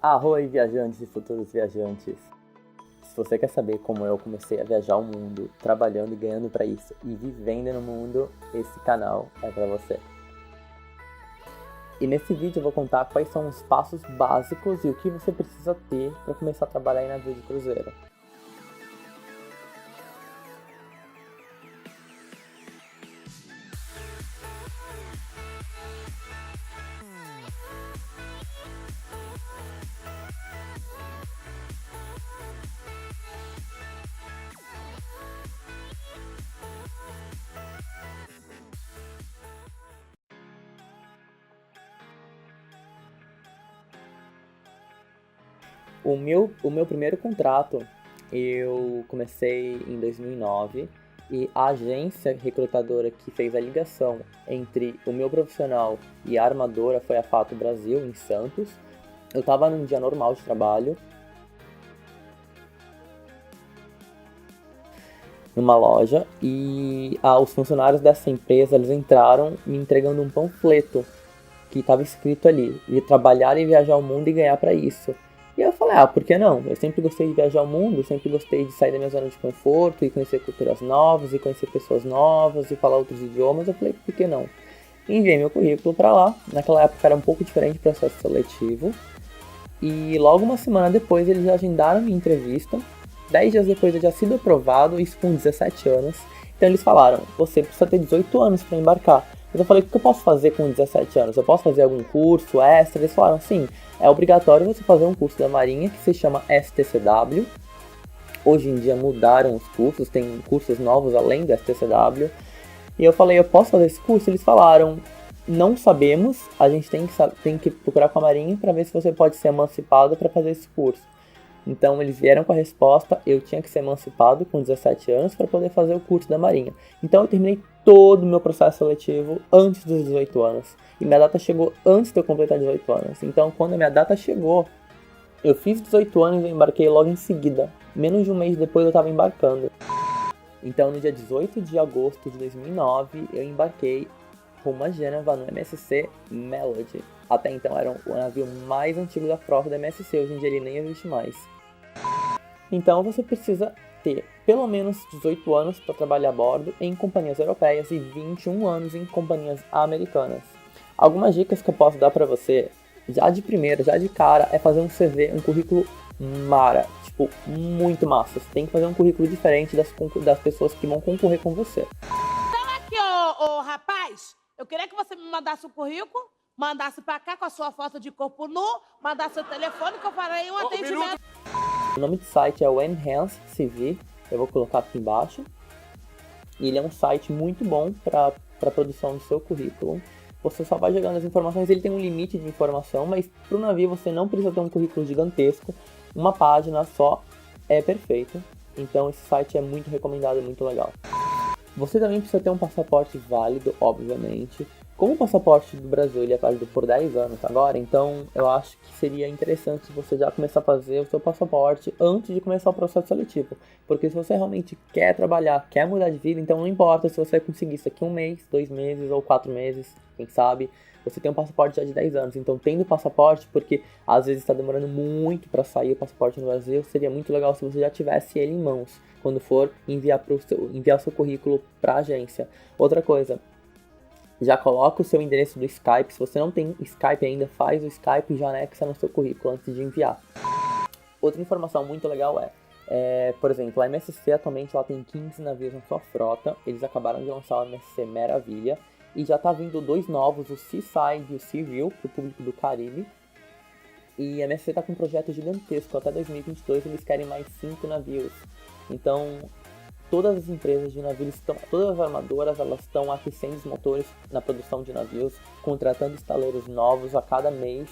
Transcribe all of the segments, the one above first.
Oi, viajantes e futuros viajantes. Se você quer saber como eu comecei a viajar o mundo, trabalhando e ganhando pra isso e vivendo no mundo, esse canal é pra você. E nesse vídeo eu vou contar quais são os passos básicos e o que você precisa ter para começar a trabalhar em navio de cruzeiro. O meu primeiro contrato eu comecei em 2009 e a agência recrutadora que fez a ligação entre o meu profissional e a armadora foi a Fato Brasil, em Santos. Eu estava num dia normal de trabalho, numa loja, e os funcionários dessa empresa eles entraram me entregando um panfleto que estava escrito ali, de trabalhar e viajar o mundo e ganhar para isso. E eu falei, por que não? Eu sempre gostei de viajar o mundo, sempre gostei de sair da minha zona de conforto e conhecer culturas novas, e conhecer pessoas novas, e falar outros idiomas. Eu falei, por que não? Enviei meu currículo para lá. Naquela época era um pouco diferente o processo seletivo. E logo uma semana depois eles agendaram minha entrevista. 10 dias depois eu já sido aprovado, isso com 17 anos. Então eles falaram, você precisa ter 18 anos para embarcar. Mas eu falei, o que eu posso fazer com 17 anos? Eu posso fazer algum curso extra? Eles falaram, sim, é obrigatório você fazer um curso da Marinha que se chama STCW. Hoje em dia mudaram os cursos, tem cursos novos além do STCW. E eu falei, eu posso fazer esse curso? Eles falaram, não sabemos, a gente tem que procurar com a Marinha para ver se você pode ser emancipado para fazer esse curso. Então eles vieram com a resposta, eu tinha que ser emancipado com 17 anos para poder fazer o curso da Marinha. Então eu terminei todo o meu processo seletivo antes dos 18 anos. E minha data chegou antes de eu completar 18 anos. Então quando a minha data chegou, eu fiz 18 anos e eu embarquei logo em seguida. Menos de um mês depois eu estava embarcando. Então no dia 18 de agosto de 2009 eu embarquei rumo a Gênova no MSC Melody. Até então era o navio mais antigo da frota da MSC, hoje em dia ele nem existe mais. Então você precisa ter pelo menos 18 anos para trabalhar a bordo em companhias europeias e 21 anos em companhias americanas. Algumas dicas que eu posso dar para você, já de primeira, já de cara, é fazer um CV, um currículo muito massa. Você tem que fazer um currículo diferente das pessoas que vão concorrer com você. Aqui, ô rapaz, eu queria que você me mandasse o currículo, mandasse pra cá com a sua foto de corpo nu, mandasse seu telefone que eu farei um atendimento. O nome do site é o Enhance CV, eu vou colocar aqui embaixo. E ele é um site muito bom para produção do seu currículo. Você só vai jogando as informações, ele tem um limite de informação, mas para o navio você não precisa ter um currículo gigantesco. Uma página só é perfeito. Então esse site é muito recomendado e muito legal. Você também precisa ter um passaporte válido, obviamente. Como o passaporte do Brasil ele é válido por 10 anos agora, então eu acho que seria interessante você já começar a fazer o seu passaporte antes de começar o processo seletivo. Porque se você realmente quer trabalhar, quer mudar de vida, então não importa se você vai conseguir isso aqui 1 mês, 2 meses ou 4 meses, quem sabe. Você tem um passaporte já de 10 anos, então tendo passaporte, porque às vezes está demorando muito para sair o passaporte no Brasil, seria muito legal se você já tivesse ele em mãos, quando for enviar o seu currículo para a agência. Outra coisa, já coloca o seu endereço do Skype, se você não tem Skype ainda, faz o Skype e já anexa no seu currículo antes de enviar. Outra informação muito legal por exemplo, a MSC atualmente ela tem 15 navios na sua frota, eles acabaram de lançar o MSC Meravilha, e já tá vindo 2 novos, o Seaside e o Seaview, pro público do Caribe. E a MSC tá com um projeto gigantesco, até 2022 eles querem mais 5 navios. Então, todas as empresas de navios todas as armadoras, elas estão aquecendo os motores na produção de navios, contratando estaleiros novos a cada mês.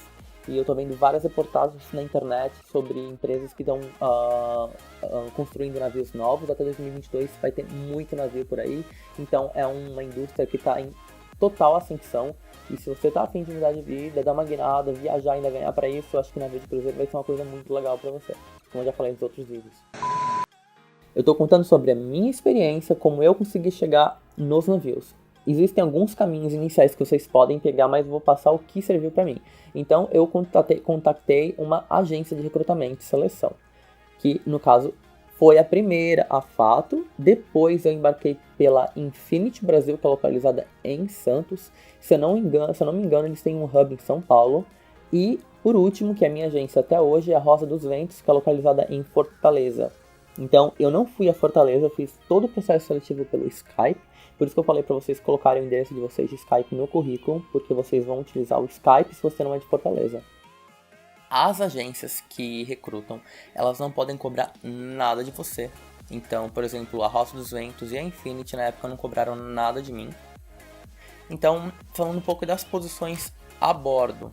E eu tô vendo várias reportagens na internet sobre empresas que estão construindo navios novos. Até 2022 vai ter muito navio por aí. Então é uma indústria que está em total ascensão. E se você tá afim de mudar de vida, dar uma guinada, viajar e ainda ganhar para isso, eu acho que navio de cruzeiro vai ser uma coisa muito legal para você, como eu já falei nos outros vídeos. Eu tô contando sobre a minha experiência, como eu consegui chegar nos navios. existem alguns caminhos iniciais que vocês podem pegar, mas vou passar o que serviu para mim. Então, eu contatei uma agência de recrutamento e seleção, que, no caso, foi a primeira a fato. Depois eu embarquei pela Infinity Brasil, que é localizada em Santos. Se eu não me engano, eles têm um hub em São Paulo. E, por último, que é a minha agência até hoje, é a Rosa dos Ventos, que é localizada em Fortaleza. Então, eu não fui a Fortaleza, eu fiz todo o processo seletivo pelo Skype. Por isso que eu falei para vocês colocarem o endereço de vocês de Skype no currículo, porque vocês vão utilizar o Skype se você não é de Fortaleza. As agências que recrutam, elas não podem cobrar nada de você. Então, por exemplo, a Rosa dos Ventos e a Infinity na época não cobraram nada de mim. Então, falando um pouco das posições a bordo.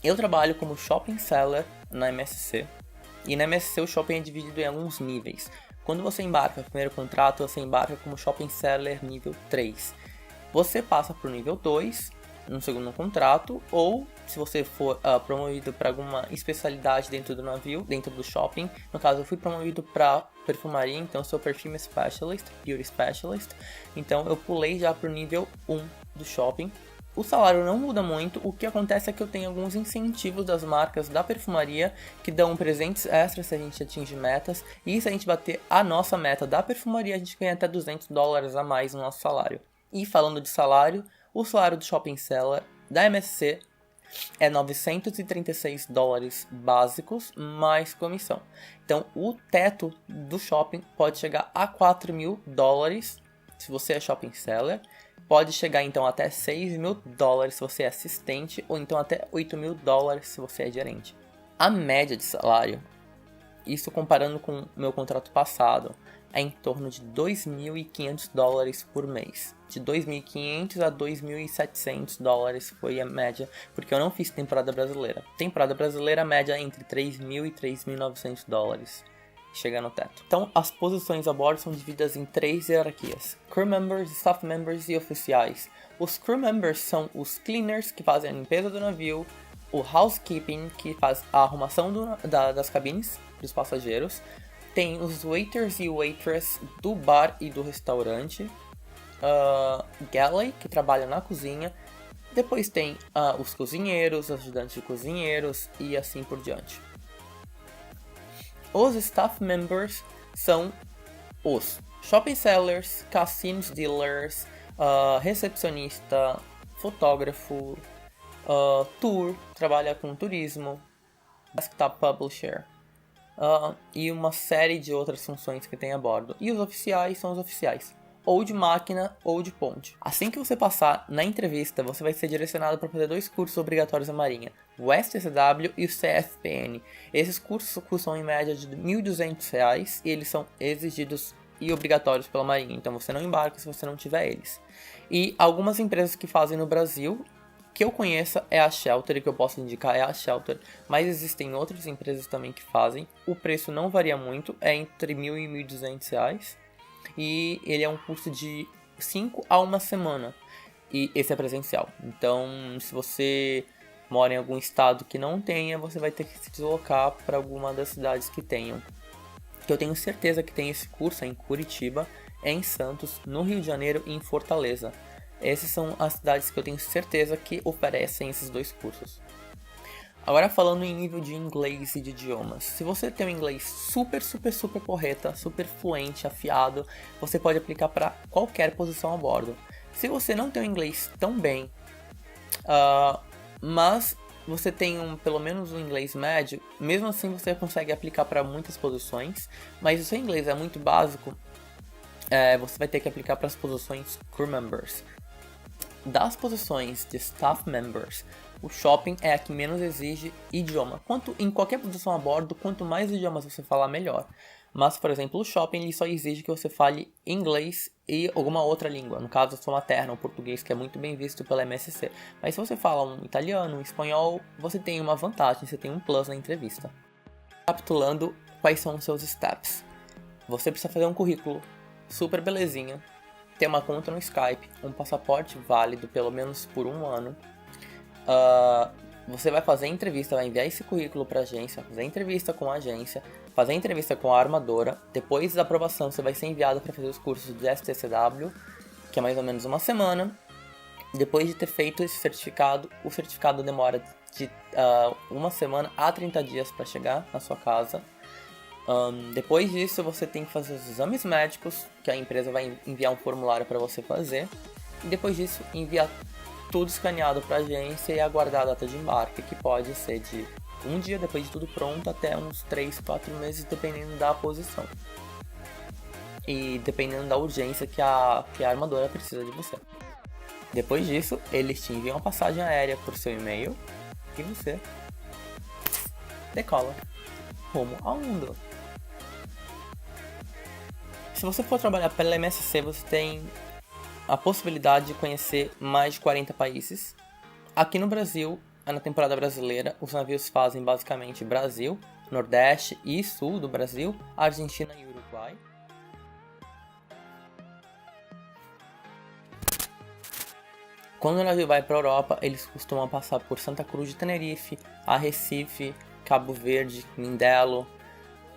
Eu trabalho como Shopping Seller na MSC. E na MSC o shopping é dividido em alguns níveis. Quando você embarca no primeiro contrato, você embarca como Shopping Seller nível 3. Você passa para o nível 2 no segundo contrato, ou se você for promovido para alguma especialidade dentro do navio, dentro do shopping. No caso, eu fui promovido para perfumaria, então eu sou Perfume Specialist, Beauty Specialist. Então eu pulei já para o nível 1 do shopping. O salário não muda muito, o que acontece é que eu tenho alguns incentivos das marcas da perfumaria que dão presentes extras se a gente atinge metas, e se a gente bater a nossa meta da perfumaria, a gente ganha até $200 a mais no nosso salário. E falando de salário, o salário do Shopping Seller da MSC é $936 básicos mais comissão. Então o teto do shopping pode chegar a $4.000 se você é Shopping Seller. Pode chegar então até $6.000 se você é assistente, ou então até $8.000 se você é gerente. A média de salário, isso comparando com o meu contrato passado, é em torno de $2.500 por mês. De $2.500 a $2.700 foi a média, porque eu não fiz temporada brasileira. Temporada brasileira, a média é entre $3.000 e $3.900. Chega no teto. Então, as posições a bordo são divididas em 3 hierarquias: crew members, staff members e oficiais. Os crew members são os cleaners, que fazem a limpeza do navio, o housekeeping, que faz a arrumação das cabines dos passageiros, tem os waiters e waitress do bar e do restaurante, galley, que trabalha na cozinha, depois tem os cozinheiros, ajudantes de cozinheiros e assim por diante. Os staff members são os shopping sellers, cassinos dealers, recepcionista, fotógrafo, tour, trabalha com turismo, desktop publisher e uma série de outras funções que tem a bordo. E os oficiais são os oficiais, ou de máquina ou de ponte. Assim que você passar na entrevista, você vai ser direcionado para fazer 2 cursos obrigatórios da Marinha, o STCW e o CFPN. Esses cursos custam em média de R$1.200 e eles são exigidos e obrigatórios pela Marinha, então você não embarca se você não tiver eles. E algumas empresas que fazem no Brasil, que eu conheça, é a Shelter, e que eu posso indicar é a Shelter, mas existem outras empresas também que fazem. O preço não varia muito, é entre R$1.000 e R$1.200. E ele é um curso de 5 a 1 semana. E esse é presencial. Então, se você mora em algum estado que não tenha, você vai ter que se deslocar para alguma das cidades que tenham. Que eu tenho certeza que tem esse curso é em Curitiba, é em Santos, no Rio de Janeiro e em Fortaleza. Essas são as cidades que eu tenho certeza que oferecem esses 2 cursos. Agora falando em nível de inglês e de idiomas. Se você tem um inglês super correta, super fluente, afiado, você pode aplicar para qualquer posição a bordo. Se você não tem um inglês tão bem, mas você tem pelo menos um inglês médio, mesmo assim você consegue aplicar para muitas posições. Mas se o seu inglês é muito básico, você vai ter que aplicar para as posições crew members. Das posições de staff members, o shopping é a que menos exige idioma. Em qualquer posição a bordo, quanto mais idiomas você falar, melhor. Mas, por exemplo, o shopping ele só exige que você fale inglês e alguma outra língua. No caso, a sua materna, o português, que é muito bem visto pela MSC. Mas se você fala um italiano, um espanhol, você tem uma vantagem, você tem um plus na entrevista. Capitulando, quais são os seus steps? Você precisa fazer um currículo super belezinha, ter uma conta no Skype, um passaporte válido pelo menos por 1 ano. Você vai fazer entrevista, vai enviar esse currículo para a agência, fazer entrevista com a agência, fazer entrevista com a armadora. Depois da aprovação, você vai ser enviado para fazer os cursos do STCW que é mais ou menos uma semana. Depois de ter feito esse certificado, o certificado demora de uma semana a 30 dias para chegar na sua casa. Depois disso, você tem que fazer os exames médicos, que a empresa vai enviar um formulário para você fazer. E depois disso, enviar tudo escaneado para a agência e aguardar a data de embarque, que pode ser de um dia depois de tudo pronto até uns 3, 4 meses, dependendo da posição. E dependendo da urgência que a armadora precisa de você. Depois disso, eles te enviam uma passagem aérea por seu e-mail e você decola rumo ao mundo. Se você for trabalhar pela MSC, você tem a possibilidade de conhecer mais de 40 países. Aqui no Brasil, na temporada brasileira, os navios fazem basicamente Brasil, Nordeste e Sul do Brasil, Argentina e Uruguai. Quando o navio vai para a Europa, eles costumam passar por Santa Cruz de Tenerife, Arrecife, Cabo Verde, Mindelo,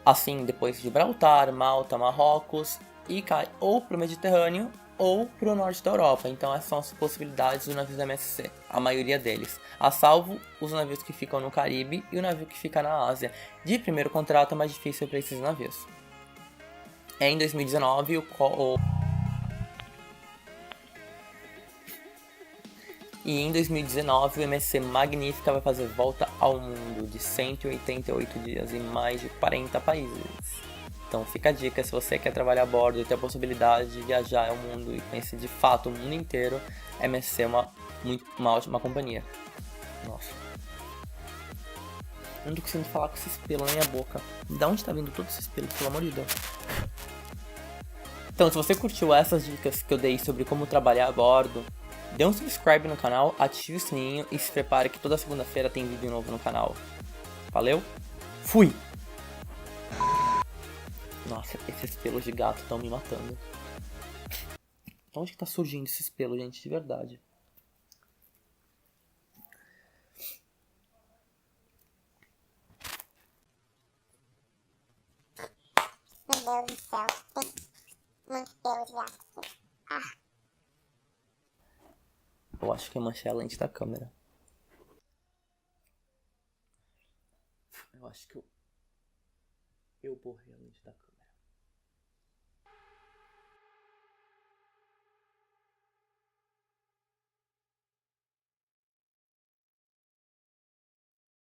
assim depois Gibraltar, Malta, Marrocos, e cai ou para o Mediterrâneo ou para o norte da Europa. Então essas são as possibilidades dos navios da MSC, a maioria deles, a salvo os navios que ficam no Caribe e o navio que fica na Ásia. De primeiro contrato é mais difícil para esses navios. Em 2019, em 2019, o MSC Magnífica vai fazer volta ao mundo de 188 dias em mais de 40 países. Então fica a dica, se você quer trabalhar a bordo e ter a possibilidade de viajar ao mundo e conhecer de fato o mundo inteiro, MSC é uma ótima companhia. Nossa. Eu não tô conseguindo falar com esses pelos na minha boca. Da onde tá vindo todos esses pelos, pelo amor de Deus? Então, se você curtiu essas dicas que eu dei sobre como trabalhar a bordo, dê um subscribe no canal, ative o sininho e se prepare que toda segunda-feira tem vídeo novo no canal. Valeu? Fui! Nossa, esses pelos de gato estão me matando. De onde que tá surgindo esses pelos, gente? De verdade. Meu Deus do céu, tem muito pelo de gato. Eu acho que eu manchei a lente da câmera. Eu acho que eu borrei a lente da câmera.